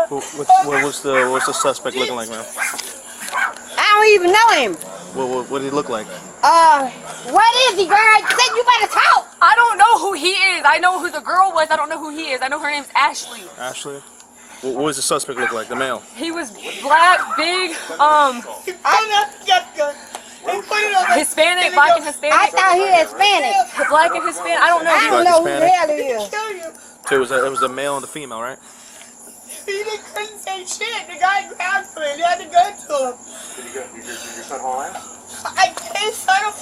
What's the suspect looking like, man? I don't even know him. What did he look like? What is he, girl? I said you better talk. I don't know who he is. I know who the girl was. I don't know who he is. I know her name's Ashley. Ashley? What does the suspect look like, the male? He was black, big, Hispanic, black and Hispanic. I thought he was Hispanic. Black and Hispanic. I don't know. I don't know who the hell he is. So it was the male and the female, right? He couldn't say shit. The guy grabbed him and he had to go to him. Did your son haul ass? His son.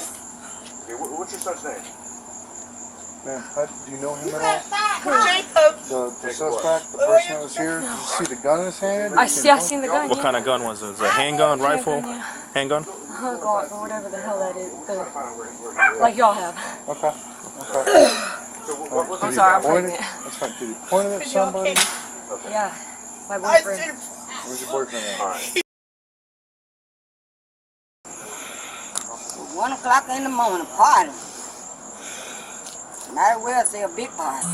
Okay, what's your son's name? Man, do you know him at all? Jacob. The suspect, the person that was here, did you see the gun in his hand? I've seen the gun. What kind of gun was it? Was it a handgun, rifle? Handgun? Glock or whatever the hell that is. Like y'all have. Okay. I'm sorry, I'm pregnant. That's fine. Did he point it at somebody? Yeah, my boyfriend. Where's your boyfriend at? All right. 1 o'clock in the morning, party. Might as well say a big party.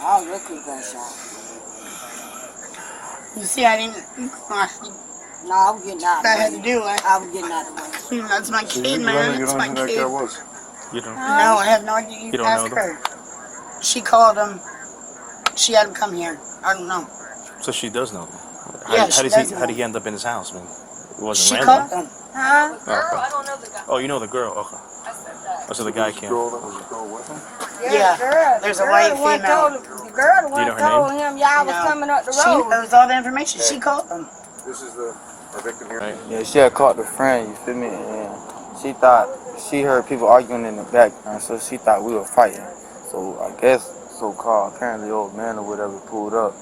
Oh, look who got shot. You see, I didn't. No, I was getting out of the way. I had to do it. I was getting out of the way. That's my So kid, you man. don't That's know my who that kid. guy was? You don't. No, I have no idea. You don't ask know her. She called him. She had him come here. I don't know. So she does know. Yeah, she does How did he end up in his house, man? It wasn't She random. called him. Huh? Okay. I don't know the guy. Oh, you know the girl. Okay. Oh, so the guy came. Was the girl with him? Yeah, the girl. there's the a girl white the one female. the girl the one know her told him y'all was coming up the She road. knows all the information. She called him. This is our victim here. Right. Yeah, she had caught the friend, you feel me? And she heard people arguing in the background, so she thought we were fighting. So I guess so-called apparently old man or whatever pulled up.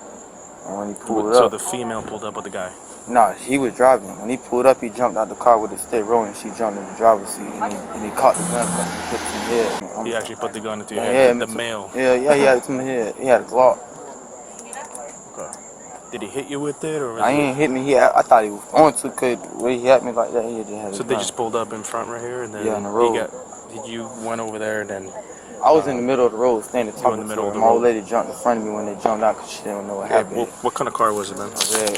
And when he pulled So up, the female pulled up with the guy. nah, he was driving. When he pulled up, he jumped out the car with his stick rolling. She jumped in the driver's seat and he caught the gun and hit him in the head. He actually put the gun into your Yeah, head. yeah, The male. Yeah, he had it in the head. He had a Glock. Okay. Did he hit you with it, or? I ain't hit me. I thought he was going to, cause the way he hit me like that, he just had. So they just pulled up in front right here, and then on the road. You went over there, and then. I was in the middle of the road, standing in talking the to middle her. of the My old road. lady jumped in front of me when they jumped out because she didn't know what Yeah, happened. what kind of car was it, man? Red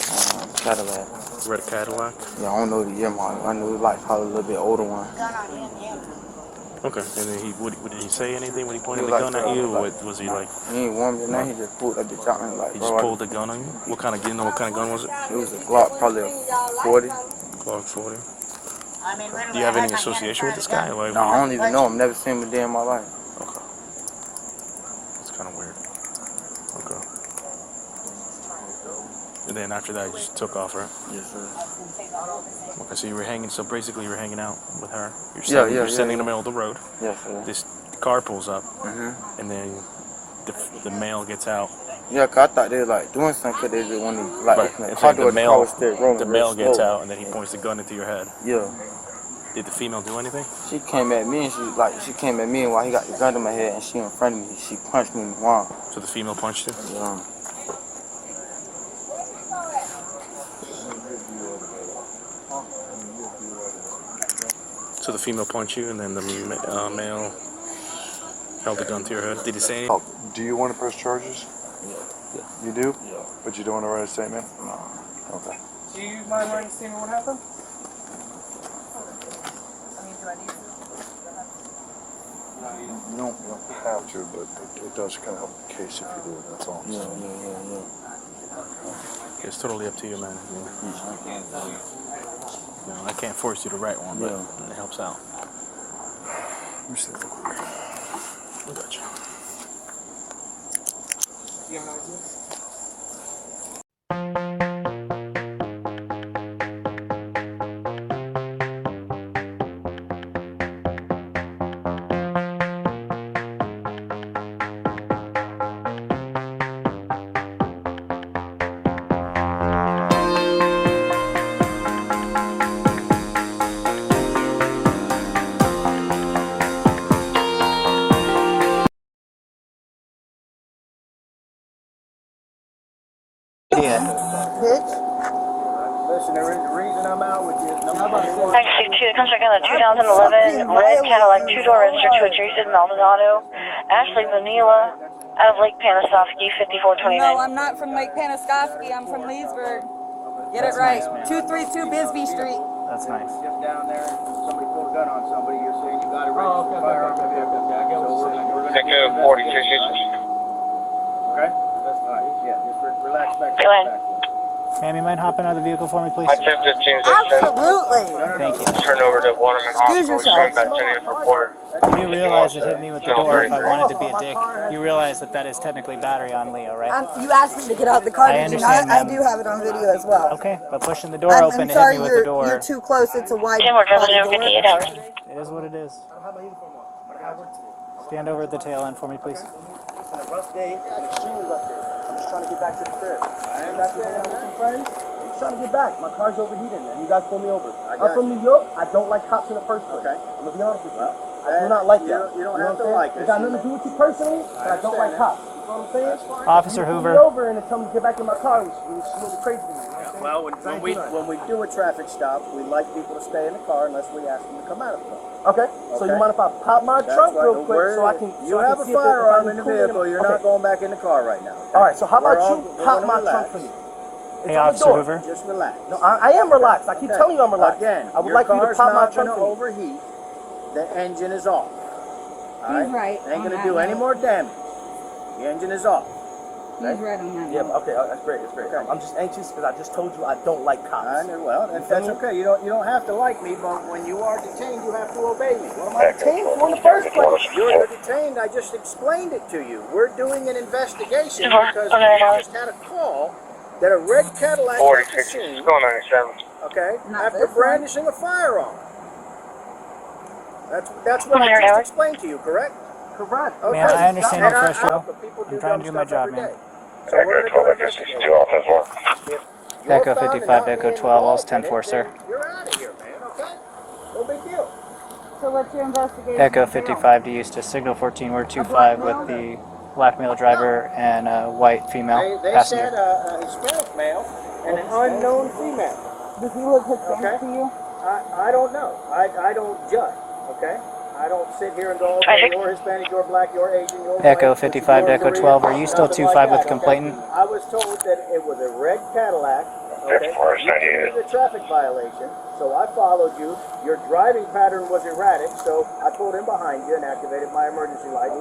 Cadillac. Red Cadillac. Yeah, I don't know the year model. I know it was like probably a little bit older one. Okay. And then what did he say anything when he pointed He the was gun like, at you? Or like- was he like? He ain't warm your name. He just pulled that bitch out and like. He just pulled the gun on you? What kind of? You know what kind of gun was it? It was a Glock, probably a 40. Glock 40. Do you have any association with this guy? Like, No, I don't even know him. Never seen him a day in my life. Okay. That's kind of weird. Okay. And then after that, you just took off, right? Yes, sir. Okay, so you were hanging. So basically, you were hanging out with her. You're Yeah, standing, yeah, You're standing yeah. in the middle of the road. Yes, sir. This car pulls up, Mhm. and then the male gets out. Yeah, 'cause I thought they were like doing something 'cause they just wanted to like Right. open the And car so door. The car was still rolling. the real male gets slow. out, and then he points the gun into your head. Yeah. Did the female do anything? She came at me and she came at me and while he got the gun to my head and she in front of me, she punched me in the arm. So the female punched you? Yeah. So the female punched you, and then the male held the gun to your head. Did he say anything? Oh, do you want to press charges? Yeah. You do? Yeah. But you don't want to write a statement? No. Okay. Do you mind writing a statement? What happened? You don't have to, but it does kind of help the case if you do it, that's all. Yeah. It's totally up to you, man. I can't force you to write one, but it helps out. Let me see that real quick. I got you. Actually, to the construct on the 2011 red Cadillac two-door registered to adjacent Maldonado, Ashley Vanilla, Out of Lake Panisofsky, 5429. No, I'm not from Lake Panisofsky. I'm from Leesburg. Get it right. 232 Bisbee Street. That's nice. Just down there, somebody pulled a gun on somebody, you're saying you got a registered firearm in the vehicle. So we're gonna Take care of 42. Okay? That's fine. Yeah, just relax back. Go ahead. Ma'am, you mind hopping out of the vehicle for me, please? Absolutely. Thank you. Turn over to Waterman Hospital. Showing back to the report. You realize it hit me with the door if I wanted to be a dick. You realize that that is technically battery on Leo, right? You asked me to get out of the car, I did you not? understand, I ma'am. do have it on video as well. Okay, but pushing the door I'm open to hit sorry, me with the you're door. too close. It's a wide 10 more body traveling over 58 door. hours. It is what it is. Stand over at the tail end for me, please. It's a rough day, and extremely rough day. I'm just trying to get back to the crib. I am back to hang out with some friends. I'm just trying to get back. My car's overheating, and you guys pulled me over. I'm from New York. I don't like cops in the first place. Okay. I'm gonna be honest with you. I do not like that. You don't have to like it. It got nothing to do with you personally, but I don't like cops. You know what I'm saying? Officer You pulled Hoover. me over and tell me to get back in my car. It was a little crazy to me. You know what I'm saying? Well, when we do a traffic stop, we like people to stay in the car unless we ask them to come out of the car. Okay. So you mind if I pop my trunk real quick so I can? You have a firearm in the vehicle. You're not going back in the car right now. All right. So how about you pop my trunk for me? Hey, Officer Hoover. Just relax. No, I am relaxed. I keep telling you I'm relaxed. Again, I would like you to pop my trunk to for me. overheat. The engine is off. All right? He's right Ain't on gonna that do any note. more damage. The engine is off. He's right on that. Yeah, note. but okay, that's great, that's great. I'm just anxious because I just told you I don't like cops. I know, well, that's okay. You don't have to like me, but when you are detained, you have to obey me. What am I detained for in the first place? You're detained. I just explained it to you. We're doing an investigation Sure. because Okay, we now. just had a call that a red Cadillac was at the scene, Going 97. okay, Not after this one. brandishing a firearm. That's what I Okay, just now. explained to you, correct? Correct. Okay. Man, I understand And your frustration. but people I'm trying to do my dumb stuff job, every man. day. So we're gonna go investigate. If you're Echo found 55, not Echo being 12, all's involved in 10-4, it, sir. then you're out of here, man, okay? No big deal. So what's your investigation? Echo 55 to Eustis, signal 14, we're 25 with the black male driver and a white female They passenger. said a Hispanic male and an unknown female. Does he look Hispanic Okay. to you? I don't know. I don't judge, okay? I don't sit here and go, okay, you're Hispanic, you're black, you're Asian, you're Echo white, 55 to you're Echo Korean, 12, are you still nothing 25 like with that, complainant? okay? I was told that it was a red Cadillac, okay? You did a traffic violation, so I followed you. Your driving pattern was erratic, so I pulled in behind you and activated my emergency light, and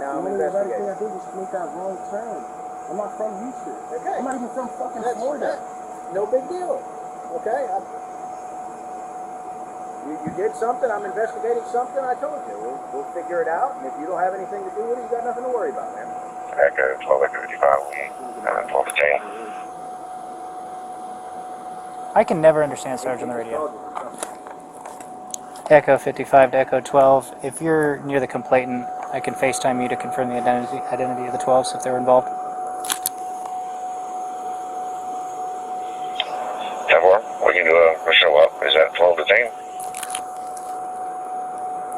now I'm investigating. I did was make that wrong turn. I'm not from Houston. Okay. I'm not even from fucking That's Florida. no big deal, okay? You did something, I'm investigating something, I told you. We'll figure it out, and if you don't have anything to do with it, you got nothing to worry about, man. Echo 12, Echo 55, 12 to 10. I can never understand Sarge on the radio. Echo 55 to Echo 12, if you're near the complainant, I can FaceTime you to confirm the identity of the 12s if they're involved. 10-4, we can do a show up. Is that 12 to 10?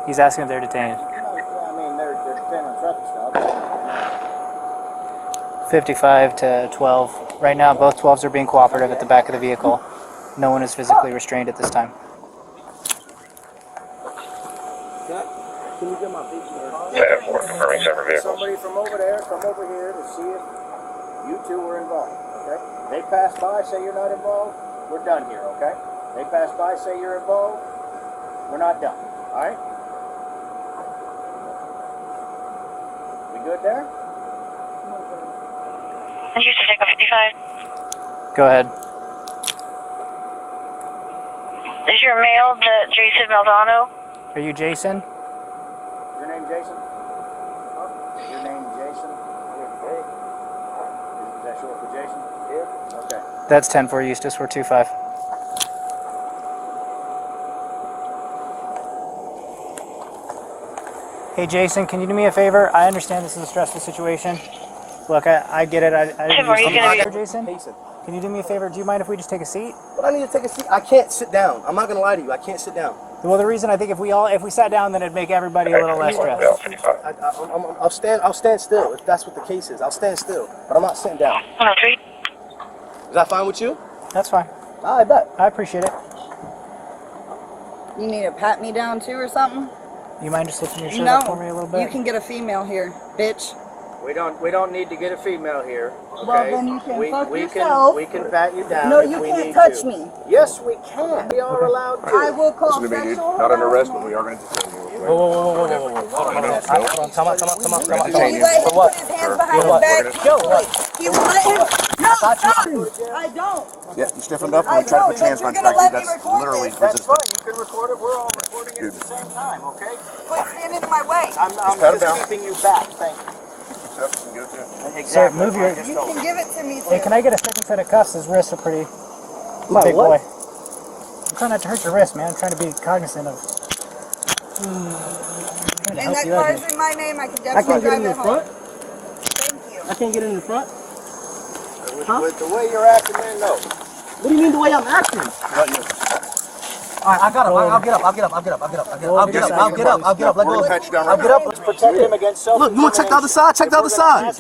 He's asking if they're detained. I mean, they're depending on traffic stop. 55 to 12. Right now, both 12s are being cooperative at the back of the vehicle. No one is physically restrained at this time. Can you get my beach 10-4, confirming separate vehicles. Somebody from over there, come over here to see if you two were involved, okay? They pass by, say you're not involved, we're done here, okay? They pass by, say you're involved, we're not done, all right? We good there? And you said Echo 55. Go ahead. Is your male the Jason Maldonado? Are you Jason? Your name Jason? Your name Jason? Is that short for Jason? Yeah. Okay. That's 10-4 Eustis, we're 25. Hey Jason, can you do me a favor? I understand this is a stressful situation. Look, I get it. Tim, are you gonna be- Jason? Can you do me a favor? Do you mind if we just take a seat? But I need to take a seat. I can't sit down. I'm not gonna lie to you. I can't sit down. Well, the reason I think if we sat down, then it'd make everybody a little less stressed. I'll stand still if that's what the case is. I'll stand still, but I'm not sitting down. 103. Is that fine with you? That's fine. I bet. I appreciate it. You need to pat me down too or something? You mind just lifting your shirt up for me a little bit? You can get a female here, bitch. We don't need to get a female here. Okay? Well, then you can fuck we yourself. We can pat you down. No, if you we can't need touch to. me. Yes, we can. We are allowed to. I will call Listen to me, dude. sexual Not an arrest, but harassment. we are going to detain you. Whoa, whoa, whoa, whoa, whoa, whoa, hold on, hold on. Come on. Will you let him put his hands behind his back? You let him? No, stop! I don't. Yeah, you stiffened up. I I'm trying to put your don't, hands but behind you're your back. gonna let me That's record literally this. That's resisting. fine. You can record it. We're all recording it at the same time. Okay? Quit standing in my way. I'm pat him down. just keeping you back. Thank you. Get it to Sir, move your. You can give it to me too. Hey, can I get a second set of cuffs? His wrists are pretty big boy. I'm trying not to hurt your wrist, man. I'm trying to be cognizant of. And that car's in my name. I can definitely drive it home. Thank you. I can't get in the front? With the way you're acting, man, no. What do you mean the way I'm acting? Alright, I got him. I'll get up. I'll get up. Let go. I'll get up. Let's protect him against self. Look, you want to check the other side? Check the other side.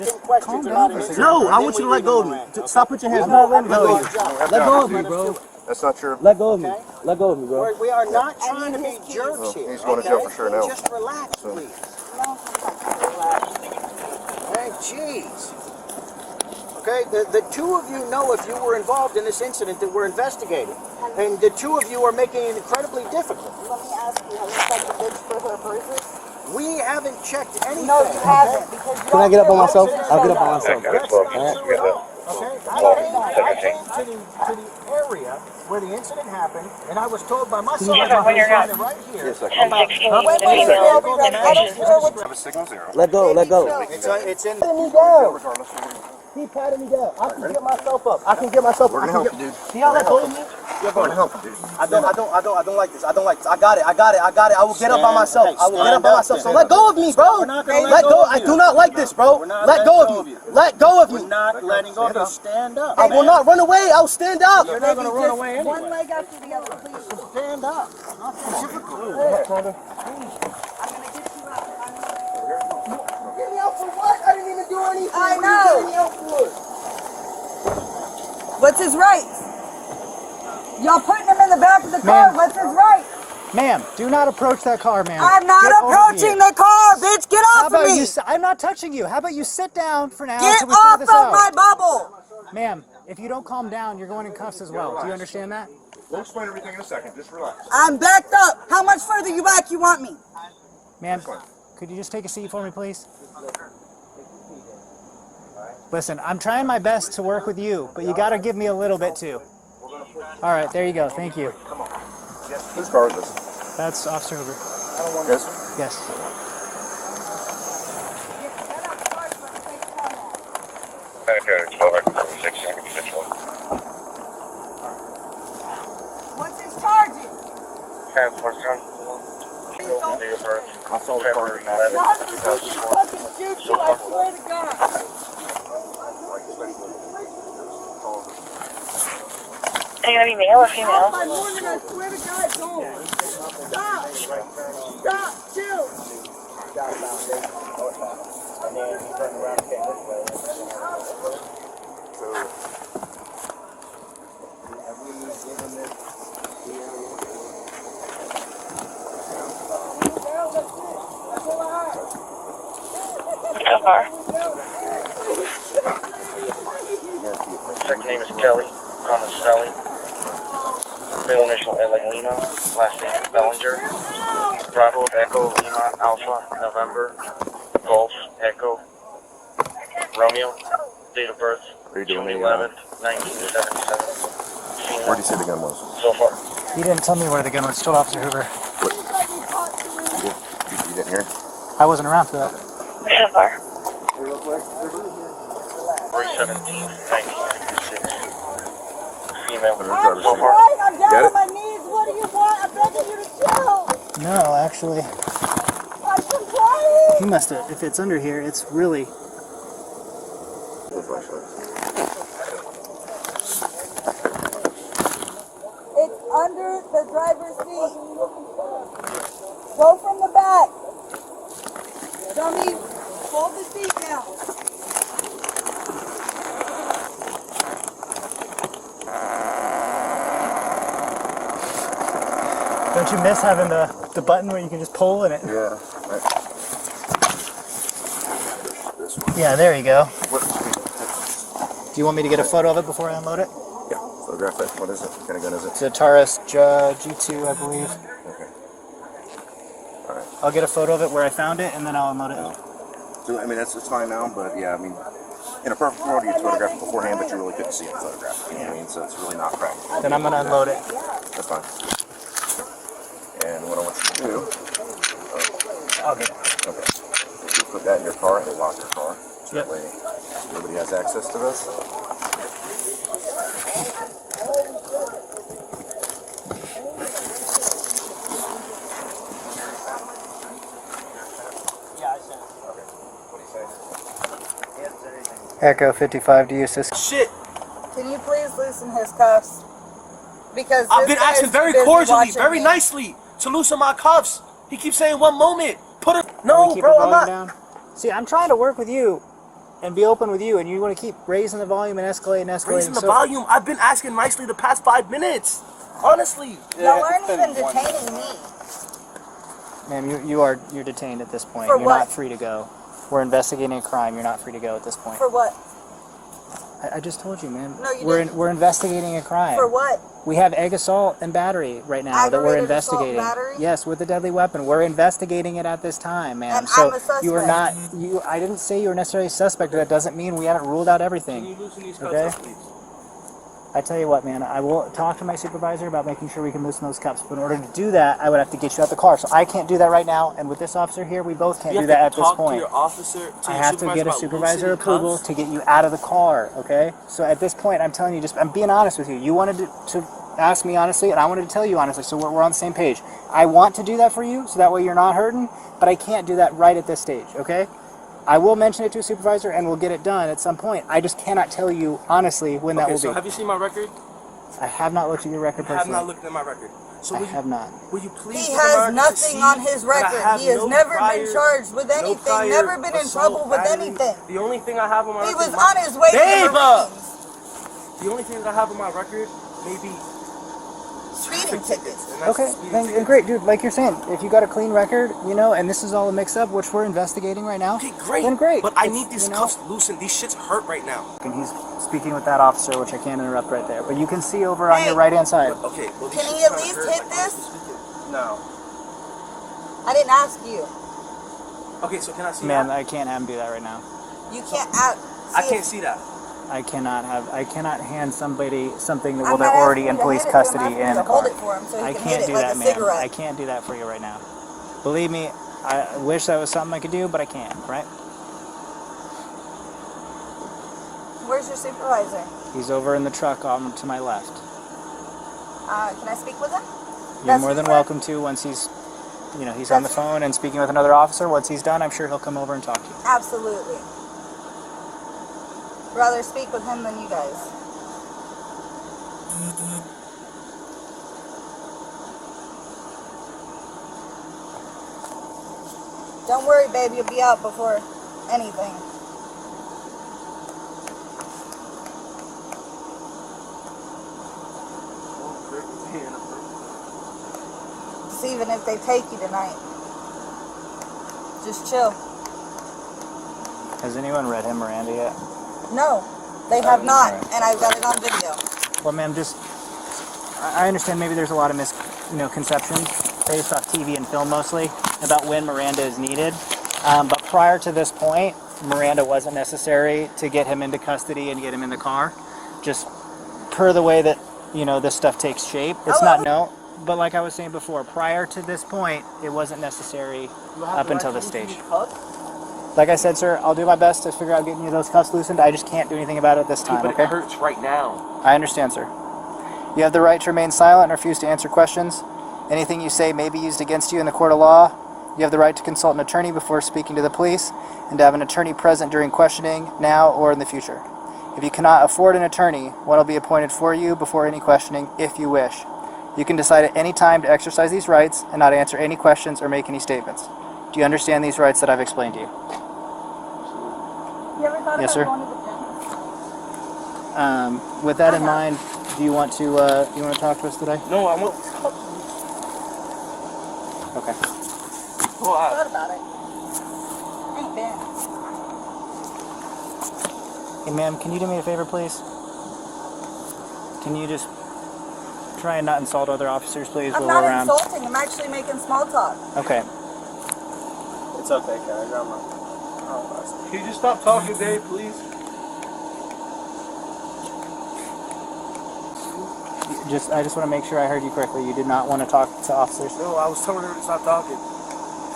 No, I want you to let go of me. Stop putting your hands on me. Let go of me, bro. That's not true. Let go of me. Let go of me, bro. We are not trying to be jerks here. He's going to jail for sure now. Just relax, please. Hey, jeez. Okay, the two of you know if you were involved in this incident that we're investigating. And the two of you are making it incredibly difficult. Let me ask you, have you checked the bitch for her purses? We haven't checked anything. No, you haven't. Because you Can I get up on myself? I'll get up on myself. I came to the area where the incident happened, and I was told by my sergeant when you're not. right here. 1016. Have a signal 0. Let go. It's in. Keep patting me down. I can get myself up. I can get myself up. We're going to help you, dude. See how that goes me? We're going to help you, dude. I don't like this. I got it. I will get up by myself. So let go of me, bro. Let go. I do not like this, bro. Let go of me. Let go of me. We're not letting go of you. Stand up. I will not run away. I will stand up. You're not going to run away anyway. One leg after the other, please. Stand up. Nothing difficult. I'm gonna get you out. Get me out for what? I didn't even do anything. I know. What's his rights? Y'all putting him in the back of the car. Ma'am. What's his rights? Ma'am, do not approach that car, ma'am. I'm not Get over approaching here. the car, bitch. Get How off about of me. I'm not touching you. How about you sit down for now Get until we figure off this of out? my bubble. Ma'am, if you don't calm down, you're going in cuffs as well. Do you understand that? We'll explain everything in a second. Just relax. I'm backed up. How much further you back you want me? Ma'am, could you just take a seat for me, please? Listen, I'm trying my best to work with you, but you got to give me a little bit too. All right, there you go. Thank you. Whose car is this? That's Officer Hoover. Yes? Yes. What's his charges? I saw the car in that. Not supposed to fucking shoot you, I swear to God. Are you gonna be male or female? My morning, I swear to God, don't. Stop. Stop. Chill. So far. Second name is Kelly, common Sally. Middle initial Lima, last name Bellinger. Bravo, Echo, Lima, Alpha, November, Golf, Echo, Romeo. Date of birth, June 11th, 1977. Where did you say the gun was? So far. He didn't tell me where the gun was. Told Officer Hoover. You didn't hear? I wasn't around for that. So far. 317, 1996. Female. I'm So far. crying. I'm down Get on it? my knees. What do you want? I'm begging you to chill. No, actually, I'm crying. he must have. If it's under here, it's really. It's under the driver's seat. Go from the back. Dummy, hold the seat down. Don't you miss having the button where you can just pull in it? Yeah. Right. Yeah, there you go. What? Do you want me to get a photo of it before I unload it? Yeah, photograph it. What is it? What kind of gun is it? It's a Taurus G2, I believe. Okay. All right. I'll get a photo of it where I found it, and then I'll unload it. So, I mean, it's fine now, but yeah, I mean, in a perfect world, you'd photograph it beforehand, but you really couldn't see it in the photograph. You know what I mean? So it's really not practical. Then I'm going to unload it. That's fine. And what I want you to do... I'll get it. Okay. You put that in your car and lock your car. So Yep. that way nobody has access to this. Echo 55 to Eustis. Shit! Can you please loosen his cuffs? Because I've this been guy asking is very too busy cordially, watching very me. nicely to loosen my cuffs. He keeps saying 1 moment. Put it. Can we No, keep bro, the I'm volume not. down? See, I'm trying to work with you and be open with you, and you want to keep raising the volume and escalating and escalating. Raising the volume. I've been asking nicely the past 5 minutes. Honestly. Y'all aren't even detaining me. Ma'am, you're detained at this point. For You're what? not free to go. We're investigating a crime. You're not free to go at this point. For what? I just told you, man. No, you we're didn't. we're investigating a crime. For what? We have egg assault and battery right now that we're Aggravated assault and investigating. battery? Yes, with a deadly weapon. We're investigating it at this time, ma'am. And So I'm a suspect. you are not. I didn't say you were necessarily a suspect. That doesn't mean we haven't ruled out everything. Can you loosen these cuffs Okay. up, please? I tell you what, man, I will talk to my supervisor about making sure we can loosen those cuffs. But in order to do that, I would have to get you out the car. So I can't do that right now. And with this officer here, we both can't You do have that at to this talk point. to your officer, to I your have to supervisor get a about supervisor loosening approval cuffs. to get you out of the car, okay? So at this point, I'm telling you, I'm being honest with you. You wanted to ask me honestly, and I wanted to tell you honestly, so we're on the same page. I want to do that for you, so that way you're not hurting, but I can't do that right at this stage, okay? I will mention it to a supervisor, and we'll get it done at some point. I just cannot tell you honestly when that Okay, will so be. have you seen my record? I have not looked at your record I have personally. not looked at my record. So I will have not. Will you please He look at my has record to nothing see on his that I record. have He has no never prior- been charged with no anything, prior never been in assault, trouble with battery. anything. The only thing I have on my He record was is on his way to the Dave, Marines. the only thing I have on my record may be Speeding tickets. and that's Okay, speeding then tickets. great, dude. Like you're saying, if you got a clean record, and this is all a mix-up, which we're investigating right now, Okay, great. then great. But I It's, need these cuffs loosened. These shits hurt right now. And he's speaking with that officer, which I can't interrupt right there. But you can see over on Hey. your right-hand side. But, okay, well, these Can shits he at kinda least hurt, hit like, this? No. I didn't ask you. Okay, so can I see Man, that? I can't have him do that right now. You can't ask. I can't see that. I cannot hand somebody something that I'm well, they're not already asking in you to police hit it, I'm custody asking in you the to hold car. it for him so he I can can't hit do it like that, a man. cigarette. I can't do that for you right now. Believe me, I wish that was something I could do, but I can't, right? Where's your supervisor? He's over in the truck on to my left. Can I speak with him? You're That's more than super. welcome to once he's on the phone and speaking with another officer. Once he's done, I'm sure he'll come over and talk to you. Absolutely. Rather speak with him than you guys. Don't worry, babe. You'll be out before anything. Just even if they take you tonight. Just chill. Has anyone read him Miranda yet? No, they have not, and I've got it on video. Well, ma'am, I understand maybe there's a lot of misconceptions based off TV and film mostly about when Miranda is needed. But prior to this point, Miranda wasn't necessary to get him into custody and get him in the car. Just per the way that, this stuff takes shape. It's not no. But like I was saying before, prior to this point, it wasn't necessary up until this stage. Like I said, sir, I'll do my best to figure out getting you those cuffs loosened. I just can't do anything about it this time, But okay? it hurts right now. I understand, sir. You have the right to remain silent and refuse to answer questions. Anything you say may be used against you in the court of law. You have the right to consult an attorney before speaking to the police and to have an attorney present during questioning now or in the future. If you cannot afford an attorney, one will be appointed for you before any questioning if you wish. You can decide at any time to exercise these rights and not answer any questions or make any statements. Do you understand these rights that I've explained to you? You ever thought Yes, about sir. going to the gym? With that in mind, do you want to talk to us today? No, I won't. Okay. Go out. Thought about it. Ain't been. Hey, ma'am, can you do me a favor, please? Can you just try and not insult other officers, please, I'm while not we're around? insulting. I'm actually making small talk. Okay. It's okay, Karen. I got my. Can you just stop talking, Dave, please? I just want to make sure I heard you correctly. You did not want to talk to officers. No, I was telling her to stop talking.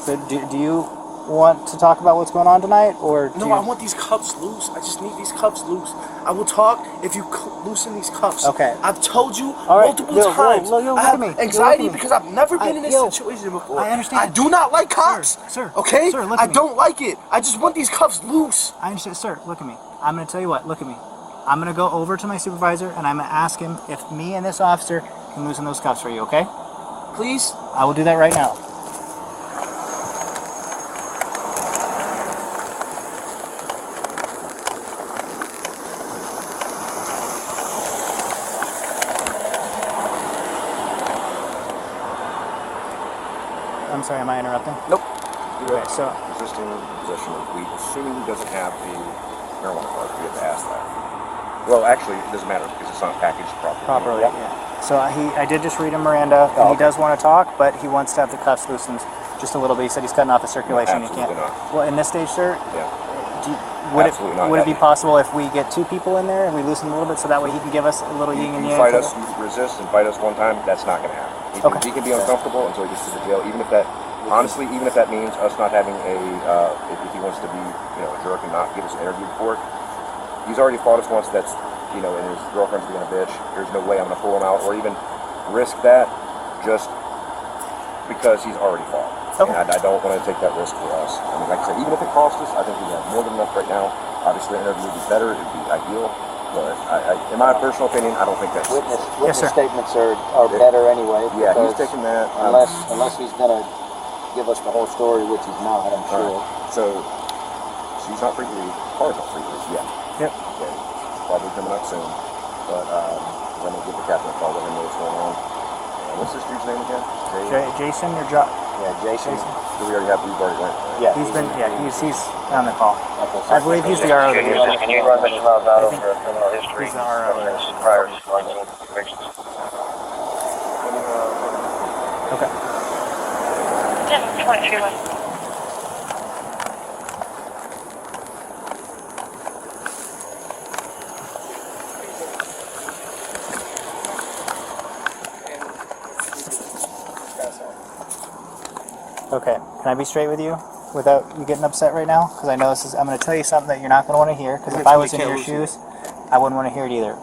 So do you want to talk about what's going on tonight, or do No, you... I want these cuffs loose. I just need these cuffs loose. I will talk if you loosen these cuffs. Okay. I've told you right. multiple Yo, times. look I have at me. anxiety Look at me. because I've never been in this yo, situation before. I understand. I do not like cops. Sir, okay? sir, look I at me. don't like it. I just want these cuffs loose. I understand, sir. Look at me. I'm going to tell you what. Look at me. I'm going to go over to my supervisor and I'm going to ask him if me and this officer can loosen those cuffs for you. Okay? Please? I will do that right now. I'm sorry, am I interrupting? Nope. Okay, so Resisting possession of weed, assuming he doesn't have a marijuana card, we have to ask that. Well, actually, it doesn't matter because it's not packaged properly. yeah. So I did just read him Miranda, and he does want to talk, but he wants to have the cuffs loosened just a little bit. He said he's cutting off the circulation. Absolutely not. Well, in this stage, sir, Yeah. would not. it be possible if we get two people in there and we loosen a little bit so that way he can give us a little yin and You yang? fight us, you resist and fight us one time, that's not going to happen. He can be uncomfortable until he gets to the jail, even if that, honestly, even if that means us not having if he wants to be, a jerk and not give us an interview before. He's already fought us once, that's, and his girlfriend's being a bitch. There's no way I'm going to pull him out or even risk that just because he's already fought. Okay. And I don't want to take that risk for us. I mean, like I said, even if it costs us, I think we have more than enough right now. Obviously, an interview would be better, it would be ideal. But in my personal opinion, I don't think that's... Witness sir. statements are better anyway. Yeah, he's because taking that. Unless he's going to give us the whole story, which he's not, I'm sure. Right. So, she's not free to leave. Car's not free to leave yet. Yep. Okay. Probably coming up soon. But I'm going to give the captain a call, let him know what's going on. What's this dude's name again? Jason or Josh? Yeah, Jason. Do we already have, we've already went? Yeah. He's on the call. I believe he's the RO. Can you run Mr. Maldonado for a criminal history? He's the RO. Prior convictions. Okay. 10:21. Okay, can I be straight with you without you getting upset right now? Because I know I'm going to tell you something that you're not going to want to hear. Because if I was in your shoes, I wouldn't want to hear it either.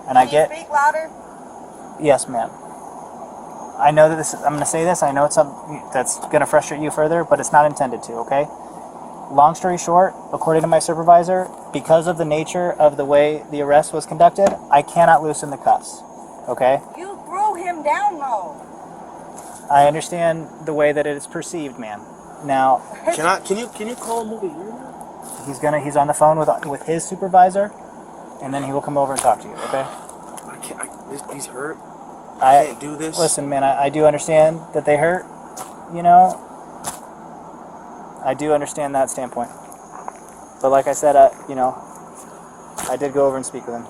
And Can you speak louder? Yes, ma'am. I know that I'm going to say this. I know it's something that's going to frustrate you further, but it's not intended to. Okay. Long story short, according to my supervisor, because of the nature of the way the arrest was conducted, I cannot loosen the cuffs. Okay. You threw him down, though. I understand the way that it is perceived, ma'am. Now, Can you call him over here? he's on the phone with his supervisor, and then he will come over and talk to you. Okay? He's hurt. I can't do this. Listen, man, I do understand that they hurt. I do understand that standpoint. But like I said, I did go over and speak with him.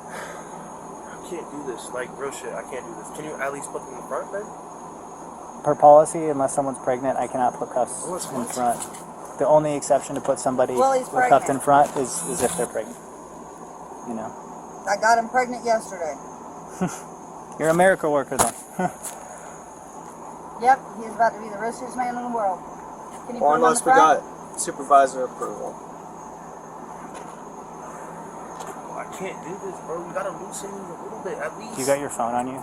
I can't do this. Like, real shit, I can't do this. Can you at least put them in the front, then? Per policy, unless someone's pregnant, I cannot put cuffs Oh, it's in what? front. The only exception to put somebody Well, he's with cuffed pregnant. in front is if they're pregnant. I got him pregnant yesterday. You're a miracle worker, then. Yep, he's about to be the richest man in the world. Can you Or put him on unless the we front? got supervisor approval. I can't do this, bro. We gotta loosen these a little bit, at least. You got your phone on you?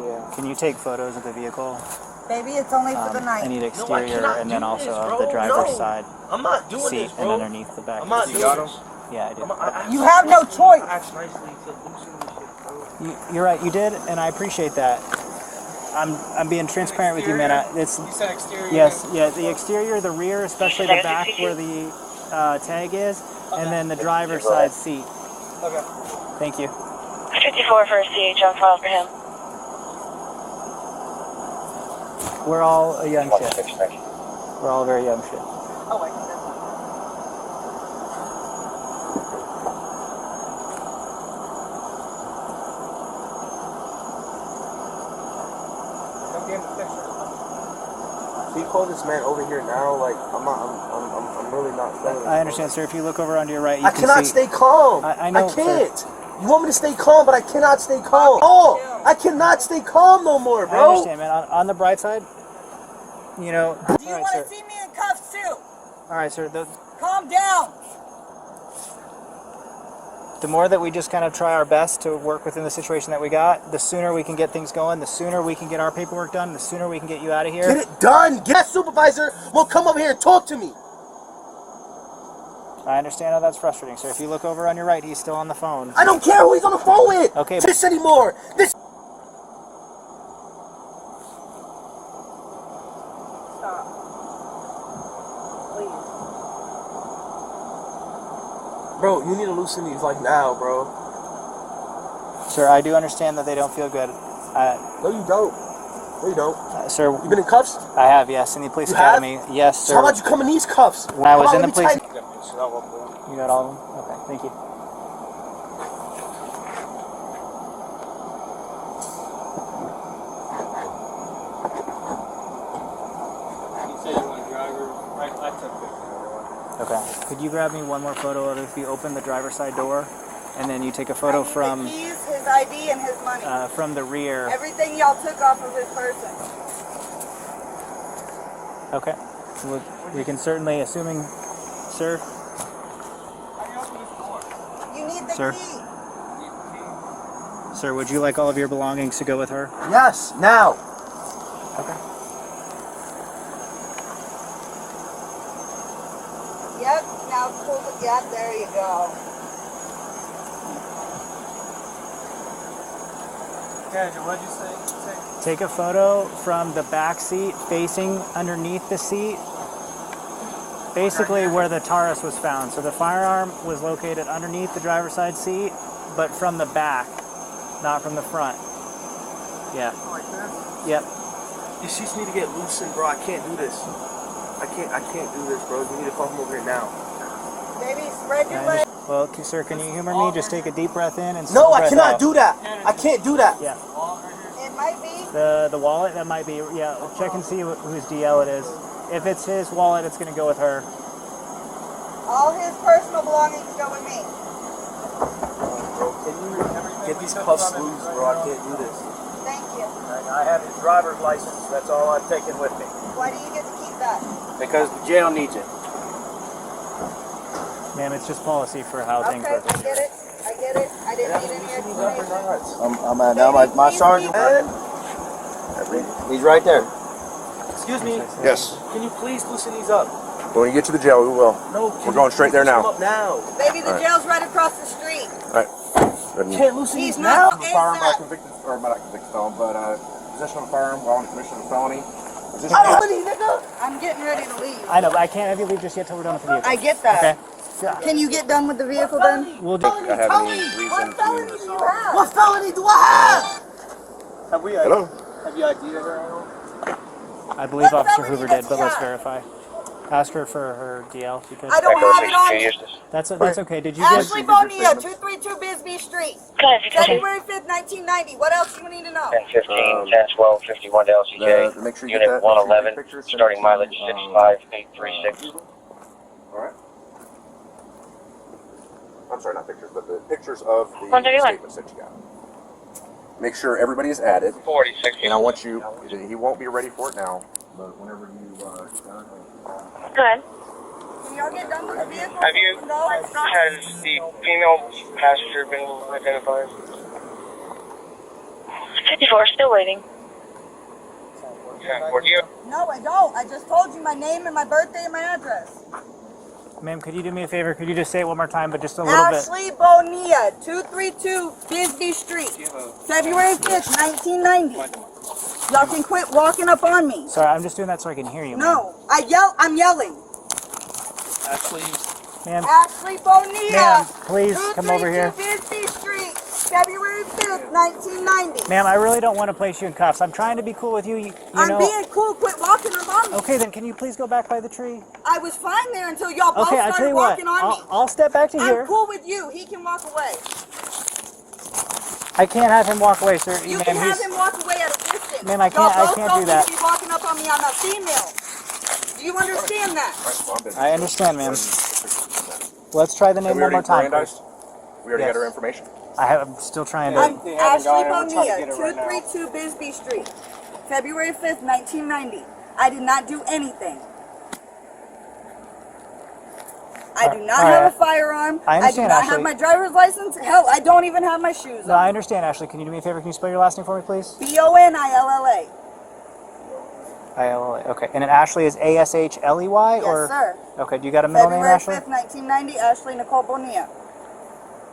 Yeah. Can you take photos of the vehicle? Baby, it's only for the night. I need No, I exterior cannot and then do also this, of bro. the driver's No. side I'm not doing seat this, and bro. underneath the back. I'm not seat. doing this. Yeah, I did. You have no choice. I asked nicely to loosen this shit, bro. You're right. You did, and I appreciate that. I'm being transparent with you, man. It's You said exterior. yes, yeah. The exterior, the rear, especially the back where the tag is, and then the driver's side seat. Okay. Thank you. 54 for a CH on file for him. We're all a young shit. 26, thank you. We're all very young shit. Oh, I can definitely. So you call this man over here now? Like I'm really not feeling it. I understand, sir. If you look over onto your right, you I can cannot see. stay calm. I know, I can't. You want me to stay calm, but I cannot stay calm. Oh, I cannot stay calm no more, I bro. understand, man. On the bright side, you know. Do you want to see me in cuffs too? All right, sir. Calm down. The more that we just kind of try our best to work within the situation that we got, the sooner we can get things going, the sooner we can get our paperwork done, the sooner we can get you out of here. Get it done. Get that supervisor. Will come over here and talk to me. I understand how that's frustrating, sir. If you look over on your right, he's still on the phone. I don't care who he's on the phone with. Okay. This anymore. This. Stop. Please. Bro, you need to loosen these like now, bro. Sir, I do understand that they don't feel good. No, you don't. No, you don't. Sir, You been in cuffs? I have, yes, in the police You academy. have? Yes, So sir. how about you come in these cuffs? When I was How in the about we police. tighten- You got all of them? Okay, thank you. Okay. Could you grab me one more photo of if you open the driver's side door, and then you take a photo from The keys, his ID, and his money. from the rear? Everything y'all took off of his person. Okay. We can certainly, assuming, sir. You need the Sir. key. Sir, would you like all of your belongings to go with her? Yes, now. Okay. Yep, now pull the, yep, there you go. What'd you say? Take a photo from the back seat facing underneath the seat, basically where the Taurus was found. So the firearm was located underneath the driver's side seat, but from the back, not from the front. Yeah. Like this? Yep. These sheets need to get loosened, bro. I can't do this. I can't do this, bro. You need to call him over here now. Baby, spread your I legs. Well, sir, can you humor me? Just take a deep breath in and No, I breath cannot out. do that. I can't do that. Yeah. It might be. The wallet, that might be, yeah, check and see whose DL it is. If it's his wallet, it's going to go with her. All his personal belongings go with me. Bro, can you get these cuffs loose, bro? I can't do this. Thank you. I have his driver's license. That's all I'm taking with me. Why do you get to keep that? Because the jail needs it. Ma'am, it's just policy for how things Okay, work. I get it. I get it. I didn't need any explanation. My sergeant. He's right there. Excuse me. Yes. Can you please loosen these up? When you get to the jail, we will. No. We're going straight there now. Up now. Baby, the All right. jail's right across the street. All right. You can't loosen He's these now. not Firearm by ASAP. convicted, or not convicted felon, but possession of a firearm while in commission of a felony. Possession I don't need, nigga. I'm getting ready to leave. I know, but I can't have you leave just yet till we're done with the vehicle. I get that. Okay. Can you get done with the vehicle then? We'll do. I have any reason What felony do you have? What felony do I have? Have we? Hello? Have you ID'd her? I believe What Officer felony Hoover does did, but he let's have? verify. Ask her for her DL if you could. I don't Echo have it on 62, me. Eustis. That's okay. Did you get? Ashley Bonilla, 232 Bisbee Street. Go ahead, Victoria. February 5th, 1990. What else do you need to know? 10-15, 10-12, 51 to LCJ. Make sure you get Unit that. 111, Pictures, starting mileage 65836. Alright. I'm sorry, not pictures, but the pictures of the 131. statements that you got. Make sure everybody is added. 46. And I want you, he won't be ready for it now, but whenever you Go ahead. Can y'all get done with the vehicle? Have you- No. Has the female passenger been identified? 54, still waiting. Or do you? No, I don't. I just told you my name and my birthday and my address. Ma'am, could you do me a favor? Could you just say it one more time, but just a little bit? Ashley Bonilla, 232 Bisbee Street. February 5th, 1990. Y'all can quit walking up on me. Sorry, I'm just doing that so I can hear you. No, I'm yelling. Ma'am, Ashley Bonilla. ma'am, please come over here. 232 Bisbee Street. February 5th, 1990. Ma'am, I really don't want to place you in cuffs. I'm trying to be cool with you. You I'm know. being cool. Quit walking on me. Okay, then can you please go back by the tree? I was fine there until y'all both Okay, I tell started you what. walking on me. I'll step back to here. I'm cool with you. He can walk away. I can't have him walk away, sir. You Ma'am, can have him walk away at a distance. Ma'am, I can't do that. Y'all both don't need to be walking up on me. I'm a female. Do you understand that? I understand, ma'am. Let's try the name one more time, please. We already got our information. I'm still trying to. I'm Ashley Bonilla, 232 Bisbee Street, February 5th, 1990. I did not do anything. I do not have a firearm. I do not have my driver's license. Hell, I don't even have my shoes on. No, I understand, Ashley. Can you do me a favor? Can you spell your last name for me, please? Bonilla. I-L-L-A. Okay. And then Ashley is A-S-H-L-E-Y? Yes, or? sir. Okay. Do you got a middle name, Ashley? February 5th, 1990, Ashley Nicole Bonilla.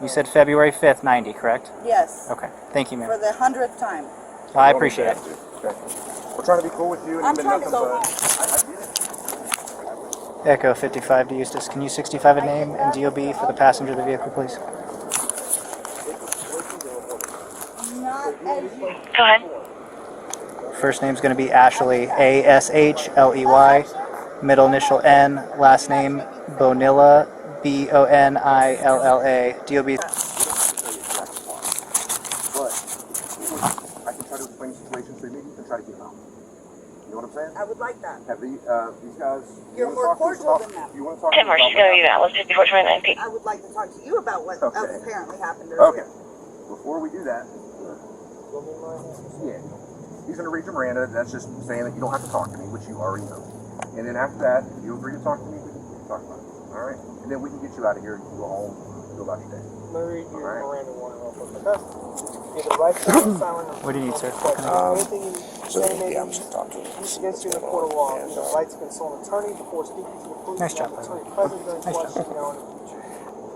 You said February 5th, 90, correct? Yes. Okay. Thank you, ma'am. For the 100th time. I appreciate it. Okay. We're trying to be cool with you. And I'm trying to go home. Echo 55 to Eustis. Can you 65 a name and DOB for the passenger of the vehicle, please? Go ahead. First name's going to be Ashley, A-S-H-L-E-Y. Middle initial N. Last name Bonilla, B-O-N-I-L-L-A. DOB. But I can try to explain the situation so maybe you can try to get him out. You know what I'm saying? I would like that. Have these guys... You're more cordial than that. You want to talk 10 more, she's going to be valid 5429 P. I would like to talk to you about what apparently happened Okay. earlier. Before we do that... Yeah. He's going to read your Miranda. That's just saying that you don't have to talk to me, which you already know. And then after that, if you agree to talk to me, we can talk about it. All right? And then we can get you out of here. You can go home, go about your day. Let me read your Miranda warning real quick. Okay? You have the right to silent. What do you need, sir? Anything you say may be used against you in a court of law. You have the right to consult an attorney before speaking to the police. Nice job, attorney present during questions now in the future.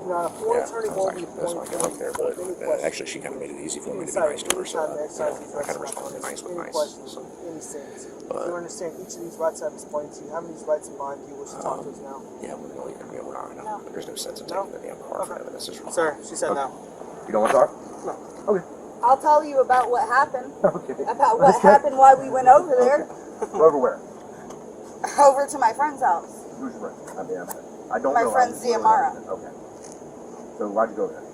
Now, a foreign attorney won't be appointed for any questions. Actually, she kind of made it easy for me to be nice to her, so I kind of responded nice with nice. So. Any sense. You understand each of these rights I've explained to you. How many of these rights in mind do you wish to talk to us now? Yeah, we're not. No. There's no sense in taking the damn car for evidence. Sir, she said no. You don't want to talk? No. Okay. I'll tell you about what happened. Okay. About what happened while we went over there. Over where? Over to my friend's house. Who's your friend? I don't know. My friend Ziamara. Okay. So why'd you go there?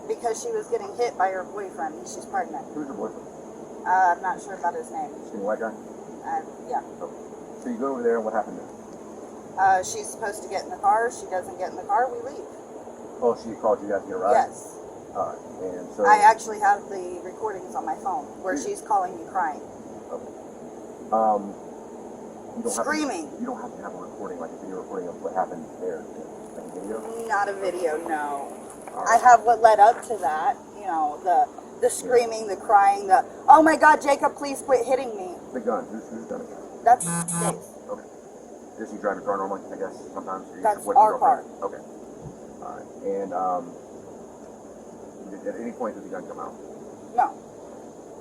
Because she was getting hit by her boyfriend. She's pregnant. Who's your boyfriend? I'm not sure about his name. Skinny white guy? Yeah. Okay. So you go over there and what happened there? She's supposed to get in the car. She doesn't get in the car. We leave. Oh, she called you guys to get a ride? Yes. Alright. And so... I actually have the recordings on my phone where she's calling me crying. Okay. You don't Screaming. You don't have to have a recording, like a video recording of what happened there. Like a video? Not a video, no. I have what led up to that. You know, the screaming, the crying, the, oh my God, Jacob, please quit hitting me. The gun. Who's done it? That's Dave. Okay. Does he drive your car normally, I guess, sometimes? That's our car. Okay. Alright. And, at any point did the gun come out? No.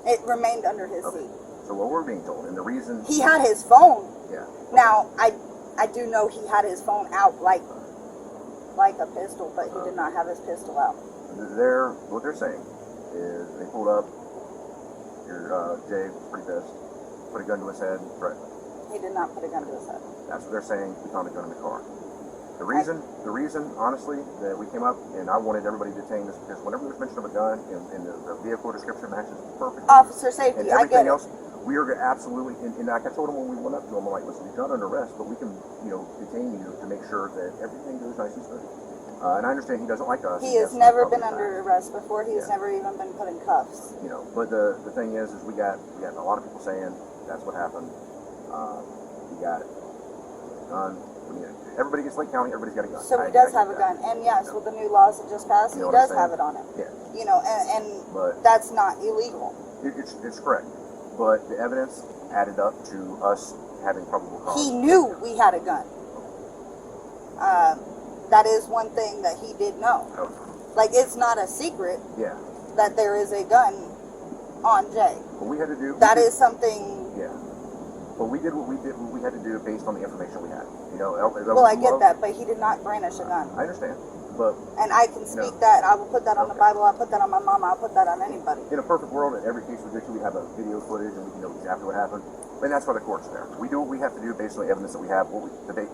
It remained under his seat. So what we're being told, and the reason... He had his phone. Yeah. Now, I do know he had his phone out like a pistol, but he did not have his pistol out. What they're saying is they pulled up, your Jay was pretty pissed, put a gun to his head, threatened him. He did not put a gun to his head. That's what they're saying. We found a gun in the car. The reason, honestly, that we came up, and I wanted everybody to detain this, because whenever there's mention of a gun, and the vehicle description matches perfectly. Officer safety, and I get it. else, we are absolutely, and like I told him when we went up to him, I'm like, listen, you're not under arrest, but we can, detain you to make sure that everything goes nice and smooth. And I understand he doesn't like us. He has never been under arrest before. He has never even been put in cuffs. But the thing is we got a lot of people saying that's what happened. We got a gun. Everybody gets Lake County. Everybody's got a gun. So he does have a gun, and yes, with the new laws that just passed, he does have it on him. Yeah. But that's not illegal. It's correct, but the evidence added up to us having probable cause. He knew we had a gun. That is one thing that he did know. Okay. Like, it's not a secret that there is a gun on Jay. What we had to do... That is something... Yeah. But we did what we had to do based on the information we had. Well, I get that, but he did not brandish a gun. I understand. But And I can speak that. I will put that on the Bible. I'll put that on my mama. I'll put that on anybody. in a perfect world, in every case we get to, we have a video footage and we can know exactly what happened. And that's why the court's there. We do what we have to do based on the evidence that we have.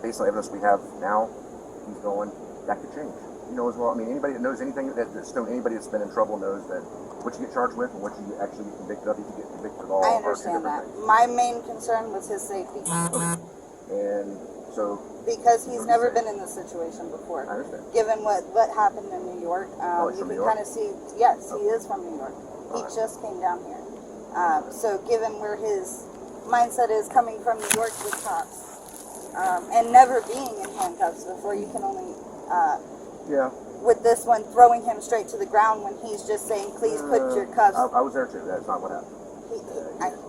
Based on the evidence we have now, he's going. That could change. You know as well. I mean, anybody that knows anything, anybody that's been in trouble knows that what you get charged with and what you actually get convicted of, you can get convicted of all. I understand that. My main concern was his safety. And so. Because he's never been in this situation before. I understand. Given what happened in New York, you can kind of see, yes, he is from New York. He just came down here. So given where his mindset is coming from New York with cops, and never being in handcuffs before, you can only, with this one, throwing him straight to the ground when he's just saying, please put your cuffs. I was there too. That's not what happened.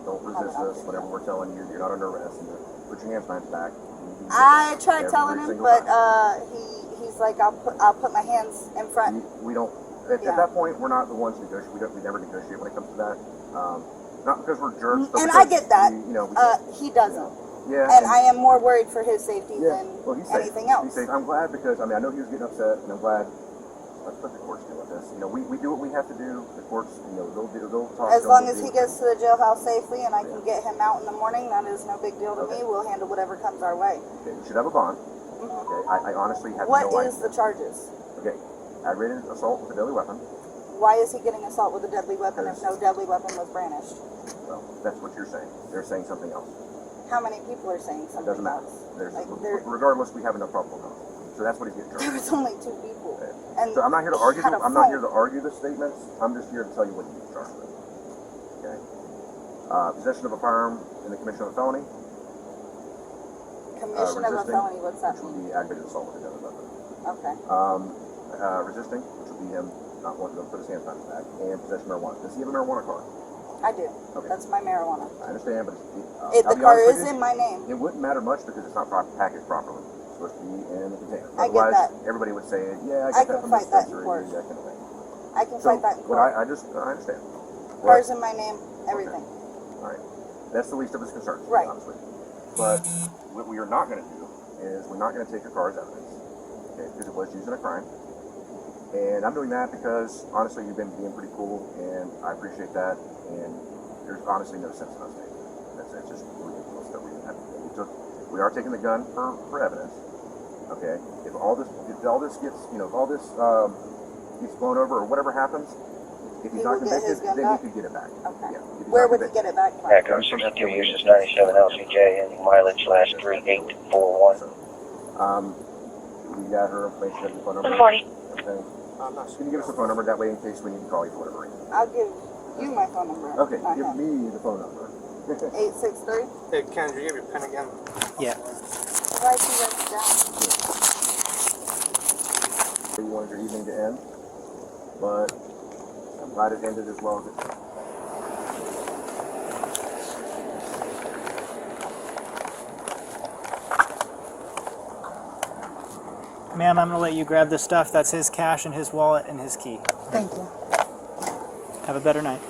Don't resist us whenever we're telling you you're not under arrest. And put your hands behind your back. I tried telling him, but he's like, I'll put my hands in front. We don't. At that point, we're not the ones to negotiate. We never negotiate when it comes to that. Not because we're jerks. But and I get that. He doesn't. Yeah. And I am more worried for his safety than anything else. He's safe. I'm glad because I know he was getting upset, and I'm glad. Let's let the courts deal with this. We do what we have to do. The courts, they'll talk. As long as he gets to the jailhouse safely and I can get him out in the morning, that is no big deal to me. We'll handle whatever comes our way. Okay, you should have a bond. Okay, I honestly have no idea. What is the charges? Okay, aggravated assault with a deadly weapon. Why is he getting assault with a deadly weapon if no deadly weapon was brandished? Well, that's what you're saying. They're saying something else. How many people are saying something else? It doesn't matter. Regardless, we have enough probable cause. So that's what he's getting charged. There was only 2 people. Okay. And so I'm not here to argue. I'm not here to argue the statements. I'm just here to tell you what he's charged with. Okay. Possession of a firearm in the commission of a felony. Commission of a felony. What's that mean? Which would be aggravated assault with a deadly weapon. Okay. Resisting, which would be him not wanting to put his hands behind his back, and possession of marijuana. Does he have a marijuana card? I do. Okay. That's my marijuana. I understand, but the car is in my name. It wouldn't matter much because it's not packaged properly. It's supposed to be in the container. I get that. Everybody would say, yeah, I can fight that in court. That kind of thing. I can fight that in court. I understand. Car's in my name, everything. Okay. All right. That's the least of his concerns, right. honestly. But what we are not going to do is we're not going to take your car as evidence, okay, because it was used in a crime. And I'm doing that because, honestly, you've been being pretty cool, and I appreciate that. And there's honestly no sense in us taking it. That's just ridiculous that we have to do. We are taking the gun for evidence. Okay. If all this gets, if all this gets blown over or whatever happens, if he's not convicted, then he could get it back. Okay. Yeah, where would he get it back from? Echo 62 Eustis 97 LCJ and mileage last 3841. We got her information, phone number. 40. Okay. Can you give us the phone number? That way, in case we need to call you for whatever reason. I'll give you my phone number. Okay, give me the phone number. 863. Hey, Ken, did you give your pen again? Yeah. Why she write it down? You wanted your evening to end, but I'm glad it ended as well as it did. Ma'am, I'm going to let you grab this stuff. That's his cash and his wallet and his key. Thank you. Have a better night.